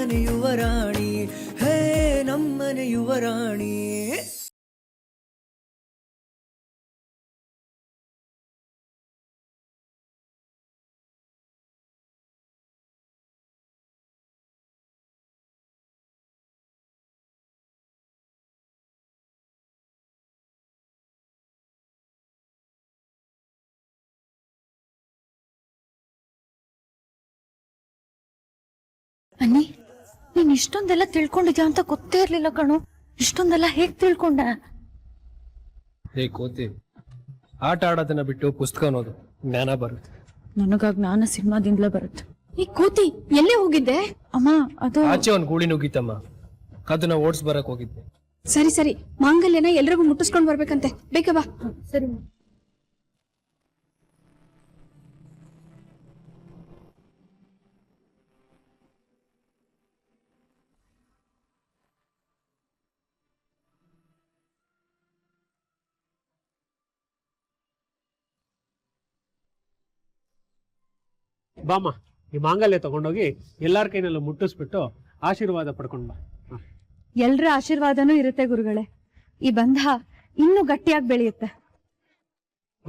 ನಮ್ಮನೆ ಯುವರಾಣಿ, ಹೇ ನಮ್ಮನೆ ಯುವರಾಣಿ. ಅನ್ನಿ, ನೀನ್ ಇಷ್ಟೊಂದೆಲ್ಲ ತಿಳ್ಕೊಂಡಿದ್ಯಾ ಅಂತ ಗೊತ್ತೇ ಇರ್ಲಿಲ್ಲ ಕಣು. ಇಷ್ಟೊಂದೆಲ್ಲ ಹೇಗ್ ತಿಳ್ಕೊಂಡ? ಹೇ ಕೋತಿ, ಆಟ ಆಡೋದನ್ನ ಬಿಟ್ಟು ಪುಸ್ತಕ ಅನ್ನೋದು ಜ್ಞಾನ ಬರುತ್ತೆ. ನನಗ ಜ್ಞಾನ ಸಿನಿಮಾದಿಂದಲೇ ಬರುತ್ತೆ. ಈ ಕೋತಿ ಎಲ್ಲೇ ಹೋಗಿದ್ದೆ? ಅಮ್ಮ ಅದು ಆಚೆ ಒಂದ್ ಗೂಳಿ ನುಗ್ಗಿತಮ್ಮ, ಅದನ್ನ ಓಡ್ಸ್ ಬರಕ್ ಹೋಗಿದ್ದೆ. ಸರಿ ಸರಿ, ಮಾಂಗಲ್ಯನ ಎಲ್ರಿಗೂ ಮುಟ್ಟಿಸ್ಕೊಂಡ್ ಬರ್ಬೇಕಂತೆ, ಬೇಗ ಬಾ. ಸರಿ. ಬಾಮ್ಮ, ಈ ಮಾಂಗಲ್ಯ ತಗೊಂಡೋಗಿ ಎಲ್ಲಾರ ಕೈನಲ್ಲೂ ಮುಟ್ಟಿಸ್ಬಿಟ್ಟು ಆಶೀರ್ವಾದ ಪಡ್ಕೊಂಡ್ ಬಾ. ಎಲ್ರ ಆಶೀರ್ವಾದನೂ ಇರುತ್ತೆ ಗುರುಗಳೇ. ಈ ಬಂಧ ಇನ್ನೂ ಗಟ್ಟಿಯಾಗಿ ಬೆಳೆಯುತ್ತೆ.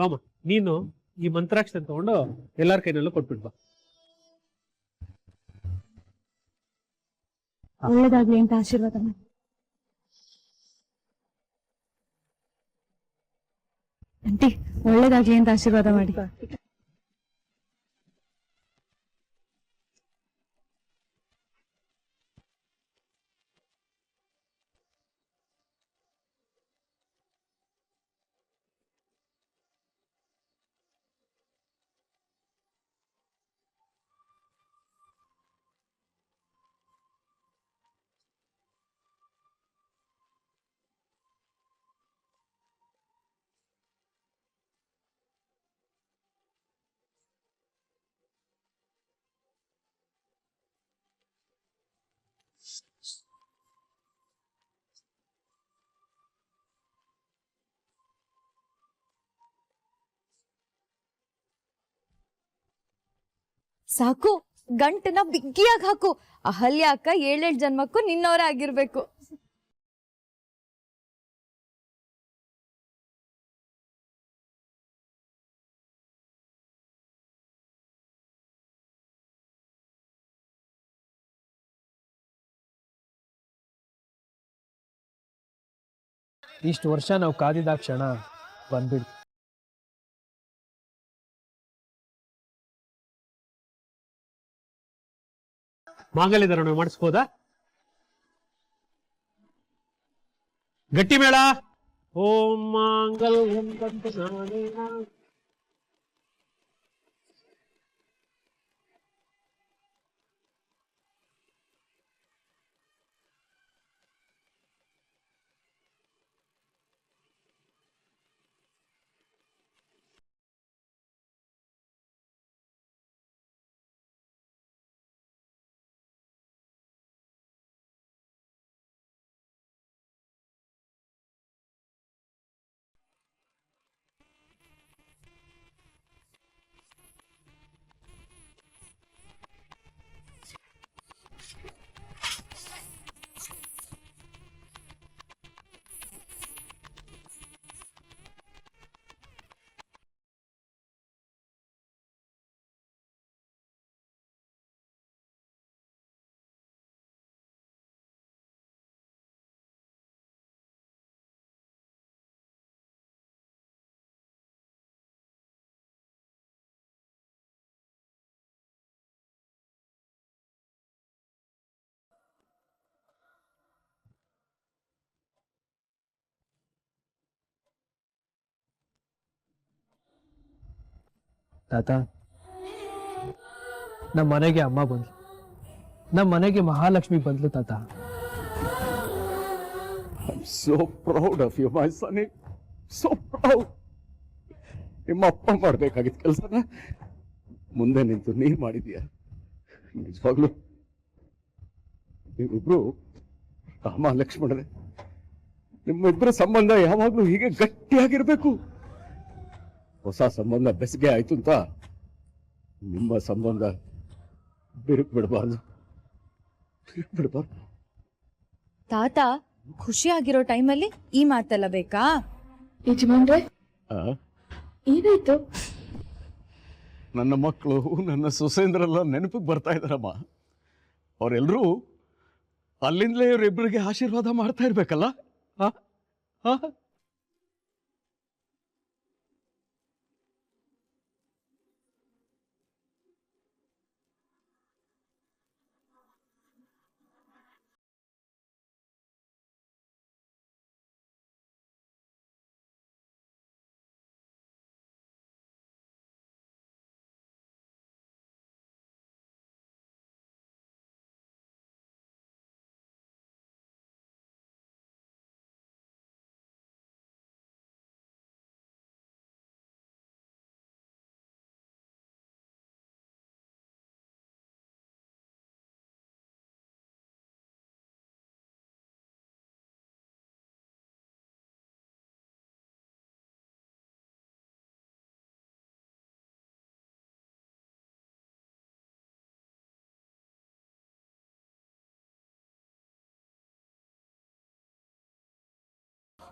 ಬಾಮ್ಮ, ನೀನು ಈ ಮಂತ್ರಾಕ್ಷರ ತಗೊಂಡು ಎಲ್ಲಾರ ಕೈನಲ್ಲೂ ಕೊಟ್ಬಿಟ್ ಬಾ. ಒಳ್ಳೇದಾಗ್ಲಿ ಅಂತ ಆಶೀರ್ವಾದ ಮಾಡಿ. ಆಂಟಿ, ಒಳ್ಳೇದಾಗ್ಲಿ ಅಂತ ಆಶೀರ್ವಾದ ಮಾಡಿ. ಸಾಕು, ಗಂಟನ ಬಿಗ್ಗಿಯಾಗಿ ಹಾಕು. ಅಹಲ್ಯ ಅಕ್ಕ 7 ಜನ್ಮಕ್ಕೂ ನಿನ್ನವರ ಆಗಿರ್ಬೇಕು. ಇಷ್ಟು ವರ್ಷ ನಾವು ಕಾದಿದ ಕ್ಷಣ ಬಂದ್ಬಿಡ್ತು. ಮಾಂಗಲ್ಯ ಧಾರಣೆ ಮಾಡಿಸ್ಬೋದಾ? ಗಟ್ಟಿ ಮೇಳ. ಓಂ ಮಾಂಗಲ್ಯಂ ತಂತು ನಾನೇನ. ತಾತ, ನಮ್ಮ ಮನೆಗೆ ಅಮ್ಮ ಬಂದ್ಲು, ನಮ್ಮ ಮನೆಗೆ ಮಹಾಲಕ್ಷ್ಮಿ ಬಂದ್ಲು ತಾತ. I'm so proud of you, my son. So proud. ನಿಮ್ಮ ಅಪ್ಪ ಮಾಡ್ಬೇಕಾಗಿದ್ದ ಕೆಲಸನ ಮುಂದೆ ನಿಂತು ನೀನ್ ಮಾಡಿದೀಯ. ನಿಜವಾಗ್ಲು ನೀವಿಬ್ರು ರಾಮ ಲಕ್ಷ್ಮಣರೇ, ನಿಮ್ಮಿಬ್ಬರ ಸಂಬಂಧ ಯಾವಾಗ್ಲೂ ಹೀಗೆ ಗಟ್ಟಿಯಾಗಿರ್ಬೇಕು. ಹೊಸ ಸಂಬಂಧ ಬೆಸಗೆ ಆಯ್ತು ಅಂತ ನಿಮ್ಮ ಸಂಬಂಧ ಬಿರುಕು ಬಿಡಬಾರ್ದು. ಬಿಡ್ಬಾರ್ದು. ತಾತ ಖುಷಿಯಾಗಿರೋ ಟೈಮಲ್ಲಿ ಈ ಮಾತೆಲ್ಲ ಬೇಕಾ? ಯಜಮಾನ್ರೆ ಆ? ಏನಾಯ್ತು? ನನ್ನ ಮಕ್ಕಳು ನನ್ನ ಸೊಸೆಂದ್ರೆಲ್ಲ ನೆನಪಿಗೆ ಬರ್ತಾ ಇದ್ದಾರಮ್ಮ. ಅವರೆಲ್ಲರೂ ಅಲ್ಲಿಂದಲೇ ಇವರಿಬ್ಬರಿಗೆ ಆಶೀರ್ವಾದ ಮಾಡ್ತಾ ಇರ್ಬೇಕಲ್ಲ. ಆ? ಆ?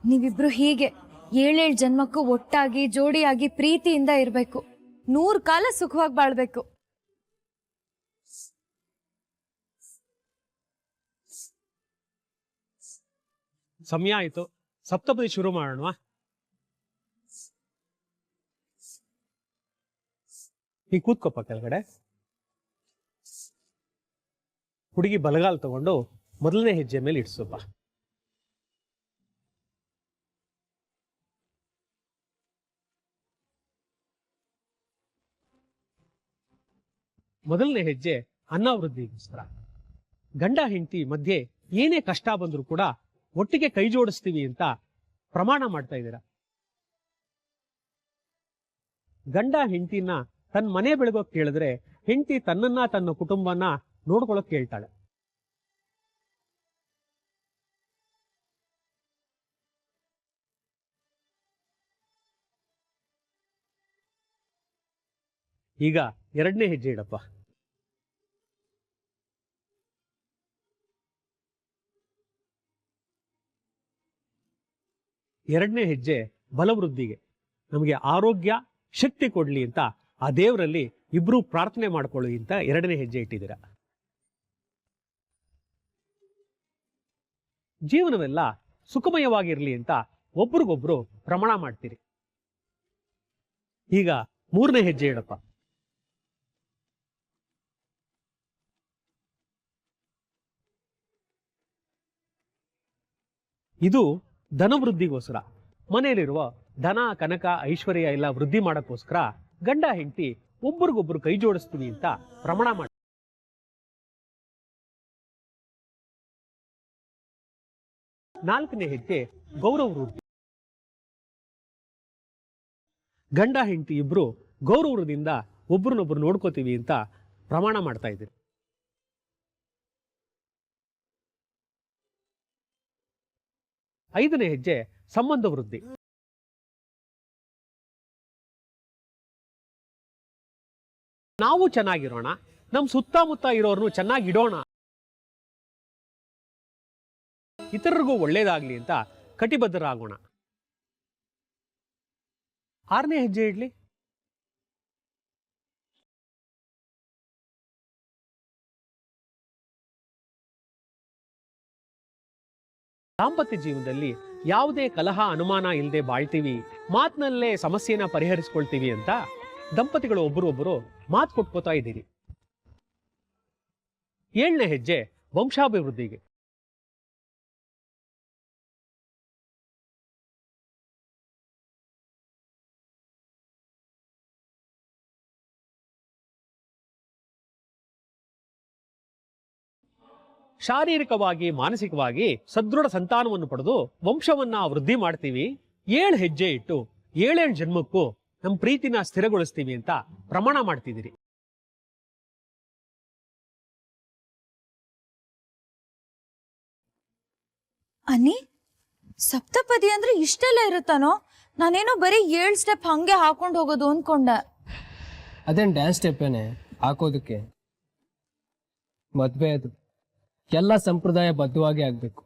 ನೀವಿಬ್ರು ಹೀಗೆ 7 ಜನ್ಮಕ್ಕೂ ಒಟ್ಟಾಗಿ ಜೋಡಿಯಾಗಿ ಪ್ರೀತಿಯಿಂದ ಇರ್ಬೇಕು. 100 ಕಾಲ ಸುಖವಾಗಿ ಬಾಳ್ಬೇಕು. ಸಮಯ ಆಯ್ತು, ಸಪ್ತಪದಿ ಶುರು ಮಾಡೋಣ. ಈ ಕೂತ್ಕೊಪ್ಪ ಕೆಳಗಡೆ. ಹುಡುಗಿ ಬಲಗಾಲ್ ತಗೊಂಡು ಮೊದಲನೇ ಹೆಜ್ಜೆ ಮೇಲೆ ಇಡ್ಸಪ್ಪ. ಮೊದಲನೇ ಹೆಜ್ಜೆ ಅನ್ನಾವೃದ್ಧಿಗೋಸ್ಕರ. ಗಂಡ ಹೆಂಡತಿ ಮಧ್ಯೆ ಏನೇ ಕಷ್ಟ ಬಂದರೂ ಕೂಡ ಒಟ್ಟಿಗೆ ಕೈ ಜೋಡಿಸ್ತೀವಿ ಅಂತ ಪ್ರಮಾಣ ಮಾಡ್ತಾ ಇದ್ದೀರಾ. ಗಂಡ ಹೆಂಡತಿನ ತನ್ನ ಮನೆ ಬೆಳಗೋಕ್ ಕೇಳಿದ್ರೆ ಹೆಂಡತಿ ತನ್ನನ್ನ ತನ್ನ ಕುಟುಂಬನ ನೋಡ್ಕೊಳಕ್ ಕೇಳ್ತಾಳೆ. ಈಗ ಎರಡನೇ ಹೆಜ್ಜೆ ಇಡಪ್ಪ. ಎರಡನೇ ಹೆಜ್ಜೆ ಬಲವೃದ್ಧಿಗೆ. ನಮಗೆ ಆರೋಗ್ಯ ಶಕ್ತಿ ಕೊಡ್ಲಿ ಅಂತ ಆ ದೇವರಲ್ಲಿ ಇಬ್ರು ಪ್ರಾರ್ಥನೆ ಮಾಡ್ಕೊಳ್ಳಿ ಅಂತ ಎರಡನೇ ಹೆಜ್ಜೆ ಇಟ್ಟಿದ್ದೀರಾ. ಜೀವನವೆಲ್ಲ ಸುಖಮಯವಾಗಿರ್ಲಿ ಅಂತ ಒಬ್ರಿಗೊಬ್ರು ಪ್ರಮಾಣ ಮಾಡ್ತೀರಿ. ಈಗ ಮೂರನೇ ಹೆಜ್ಜೆ ಇಡಪ್ಪ. ಇದು ಧನವೃದ್ಧಿಗೋಸ್ಕರ. ಮನೆಯಲ್ಲಿರುವ ಧನ ಕನಕ ಐಶ್ವರ್ಯ ಎಲ್ಲ ವೃದ್ಧಿ ಮಾಡಕ್ಕೋಸ್ಕರ ಗಂಡ ಹೆಂಡತಿ ಒಬ್ರಿಗೊಬ್ರು ಕೈ ಜೋಡಿಸ್ತೀವಿ ಅಂತ ಪ್ರಮಾಣ ಮಾಡಿ. ನಾಲ್ಕನೇ ಹೆಜ್ಜೆ ಗೌರವ ವೃದ್ಧಿ. ಗಂಡ ಹೆಂಡತಿ ಇಬ್ರು ಗೌರವದಿಂದ ಒಬ್ರನ್ನೊಬ್ರು ನೋಡ್ಕೋತೀವಿ ಅಂತ ಪ್ರಮಾಣ ಮಾಡ್ತಾ ಇದ್ದೀರಿ. ಐದನೇ ಹೆಜ್ಜೆ ಸಂಬಂಧ ವೃದ್ಧಿ. ನಾವು ಚೆನ್ನಾಗಿರೋಣ, ನಮ್ಮ ಸುತ್ತಮುತ್ತ ಇರೋರ್ನು ಚೆನ್ನಾಗಿಡೋಣ, ಇತರರಿಗೂ ಒಳ್ಳೇದಾಗ್ಲಿ ಅಂತ ಕಟಿಬದ್ಧರಾಗೋಣ. ಆರನೇ ಹೆಜ್ಜೆ ಇಡ್ಲಿ. ದಾಂಪತ್ಯ ಜೀವನದಲ್ಲಿ ಯಾವುದೇ ಕಲಹ ಅನುಮಾನ ಇಲ್ಲದೆ ಬಾಳ್ತೀವಿ, ಮಾತಿನಲ್ಲೇ ಸಮಸ್ಯೆನ ಪರಿಹರಿಸ್ಕೊಳ್ತೀವಿ ಅಂತ ದಂಪತಿಗಳು ಒಬ್ಬರೊಬ್ಬರು ಮಾತು ಕೊಟ್ಕೋತಾ ಇದ್ದೀರಿ. ಏಳನೇ ಹೆಜ್ಜೆ ವಂಶಾಭಿವೃದ್ಧಿಗೆ. ಶಾರೀರಿಕವಾಗಿ ಮಾನಸಿಕವಾಗಿ ಸದೃಢ ಸಂತಾನವನ್ನು ಪಡೆದು ವಂಶವನ್ನ ವೃದ್ಧಿ ಮಾಡ್ತೀವಿ. 7 ಹೆಜ್ಜೆ ಇಟ್ಟು 7 ಜನ್ಮಕ್ಕೂ ನಮ್ಮ ಪ್ರೀತಿನ ಸ್ಥಿರಗೊಳಿಸ್ತೀವಿ ಅಂತ ಪ್ರಮಾಣ ಮಾಡ್ತಿದ್ದೀರಿ. ಅನ್ನಿ, ಸಪ್ತಪದಿ ಅಂದ್ರೆ ಇಷ್ಟೆಲ್ಲ ಇರುತ್ತಾನೋ? ನಾನೇನೋ ಬರೀ 7 ಸ್ಟೆಪ್ ಹಂಗೆ ಹಾಕೊಂಡು ಹೋಗೋದು ಅನ್ಕೊಂಡೆ. ಅದೇನು ಡ್ಯಾನ್ಸ್ ಸ್ಟೆಪ್ಪೇನೆ ಹಾಕೋದಕ್ಕೆ? ಮದ್ವೆ ಅದು ಎಲ್ಲ ಸಂಪ್ರದಾಯ ಬದ್ಧವಾಗಿ ಆಗ್ಬೇಕು.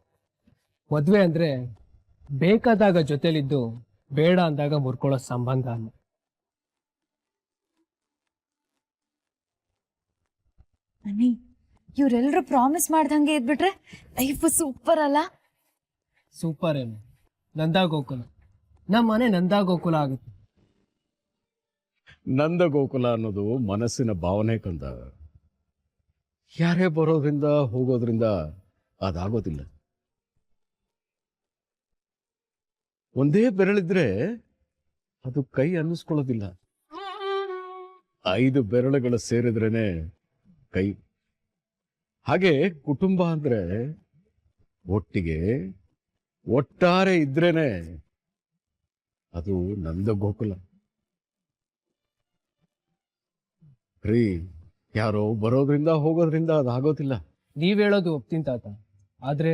ಮದ್ವೆ ಅಂದ್ರೆ ಬೇಕಾದಾಗ ಜೊತೆಲಿದ್ದು ಬೇಡ ಅಂದಾಗ ಮುರ್ಕೊಳ್ಳೋ ಸಂಬಂಧ ಅಲ್ಲ. ಅನಿ, ಇವ್ರೆಲ್ರು ಪ್ರಾಮಿಸ್ ಮಾಡ್ದಂಗೆ ಇದ್ಬಿಟ್ರೆ ಲೈಫ್ ಸೂಪರ್ ಅಲ್ಲ? ಸೂಪರ್ ಏನು, ನಂದಾ ಗೋಕುಲ. ನಮ್ಮ ಮನೆ ನಂದಾ ಗೋಕುಲ ಆಗುತ್ತೆ. ನಂದ ಗೋಕುಲ ಅನ್ನೋದು ಮನಸ್ಸಿನ ಭಾವನೆ ಕಂದ. ಯಾರೇ ಬರೋದ್ರಿಂದ ಹೋಗೋದ್ರಿಂದ ಅದಾಗೋದಿಲ್ಲ. ಒಂದೇ ಬೆರಳಿದ್ರೆ ಅದು ಕೈ ಅನ್ನಿಸ್ಕೊಳ್ಳೋದಿಲ್ಲ. 5 ಬೆರಳುಗಳು ಸೇರಿದ್ರೇನೆ ಕೈ. ಹಾಗೆ ಕುಟುಂಬ ಅಂದ್ರೆ ಒಟ್ಟಿಗೆ ಒಟ್ಟಾರೆ ಇದ್ರೇನೆ ಅದು ನಂದ ಗೋಕುಲ. ರೀ, ಯಾರೋ ಬರೋದ್ರಿಂದ ಹೋಗೋದ್ರಿಂದ ಅದಾಗೋದಿಲ್ಲ. ನೀವ್ ಹೇಳೋದು ಒಪ್ತೀನಿ ತಾತ, ಆದ್ರೆ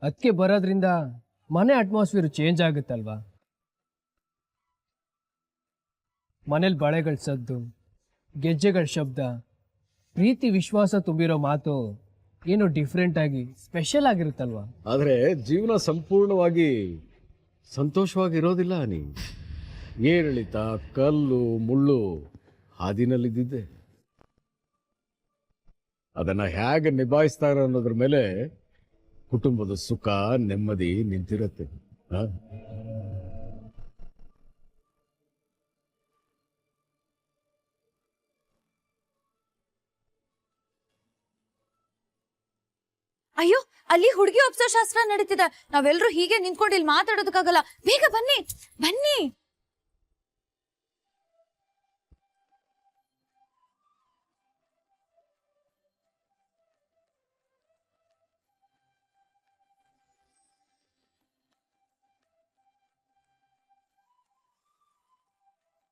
ಅದಕ್ಕೆ ಬರೋದ್ರಿಂದ ಮನೆ ಅಟ್ಮಾಸ್ಫಿಯರ್ ಚೇಂಜ್ ಆಗುತ್ತಲ್ವಾ? ಮನೇಲಿ ಬಳೆಗಳ ಸದ್ದು, ಗೆಜ್ಜೆಗಳ ಶಬ್ದ, ಪ್ರೀತಿ ವಿಶ್ವಾಸ ತುಂಬಿರೋ ಮಾತು ಏನೋ ಡಿಫ್ರೆಂಟ್ ಆಗಿ ಸ್ಪೆಷಲ್ ಆಗಿರುತ್ತಲ್ವಾ? ಆದ್ರೆ ಜೀವನ ಸಂಪೂರ್ಣವಾಗಿ ಸಂತೋಷವಾಗಿರೋದಿಲ್ಲ. ನೀ ಏರಿಳಿತ, ಕಲ್ಲು ಮುಳ್ಳು ಹಾದಿನಲ್ಲಿದ್ದಿದ್ದೆ. ಅದನ್ನ ಹೇಗೆ ನಿಭಾಯಿಸ್ತಾರೆ ಅನ್ನೋದ್ರ ಮೇಲೆ ಕುಟುಂಬದ ಸುಖ ನೆಮ್ಮದಿ ನಿಂತಿರುತ್ತೆ. ಅಯ್ಯೋ, ಅಲ್ಲಿ ಹುಡುಗಿ ಒಪ್ಸೋ ಶಾಸ್ತ್ರ ನಡೀತಿದೆ. ನಾವೆಲ್ಲರೂ ಹೀಗೆ ನಿಂತ್ಕೊಂಡು ಇಲ್ಲಿ ಮಾತಾಡೋದಕ್ಕಾಗಲ್ಲ. ಬೇಗ ಬನ್ನಿ ಬನ್ನಿ.